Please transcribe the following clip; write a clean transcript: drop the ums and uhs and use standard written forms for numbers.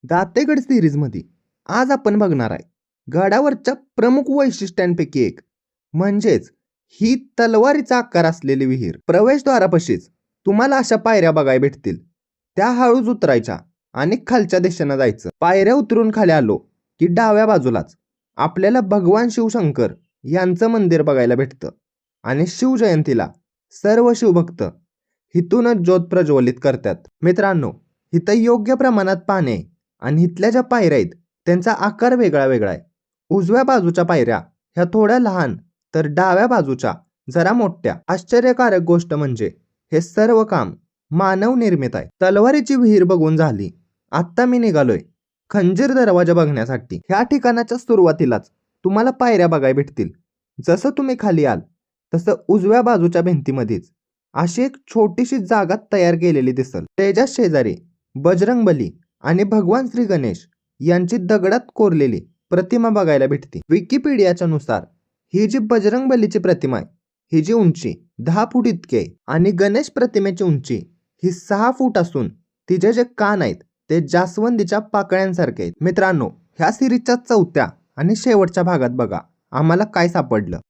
दातेगड सिरीजमध्ये आज आपण बघणार आहे गडावरच्या प्रमुख वैशिष्ट्यांपैकी एक म्हणजेच ही तलवारीचा आकार असलेली विहीर। प्रवेशद्वारापाशीच तुम्हाला अशा पायऱ्या बघायला भेटतील। त्या हळूच उतरायच्या आणि खालच्या दिशेने जायचं। पायऱ्या उतरून खाली आलो की डाव्या बाजूलाच आपल्याला भगवान शिवशंकर यांचं मंदिर बघायला भेटतं आणि शिवजयंतीला सर्व शिवभक्त हितूनच ज्योत प्रज्वलित करतात। मित्रांनो, इथं योग्य प्रमाणात पाणी आणि इथल्या ज्या पायऱ्या आहेत त्यांचा आकार वेगळा वेगळा आहे। उजव्या बाजूच्या पायऱ्या ह्या थोड्या लहान तर डाव्या बाजूच्या जरा मोठ्या। आश्चर्यकारक गोष्ट म्हणजे हे सर्व काम मानव निर्मित आहे। तलवारीची विहीर बघून झाली, आता मी निघालोय खंजीर दरवाजा बघण्यासाठी। ह्या ठिकाणाच्या सुरुवातीलाच तुम्हाला पायऱ्या बघायला भेटतील। जसं तुम्ही खाली आल तसं उजव्या बाजूच्या भिंतीमध्येच अशी एक छोटीशी जागा तयार केलेली दिसल। त्याच्या शेजारी बजरंगबली आणि भगवान श्री गणेश यांची दगडात कोरलेली प्रतिमा बघायला भेटते। विकिपीडियाच्या नुसार ही जी बजरंगबलीची प्रतिमा आहे हिची उंची 10 फूट इतकी आहे आणि गणेश प्रतिमेची उंची ही 6 फूट असून तिचे जे कान आहेत ते जास्वंदीच्या पाकळ्यांसारखे आहेत। मित्रांनो, ह्या सिरीजच्या चौथ्या आणि शेवटच्या भागात बघा आम्हाला काय सापडलं।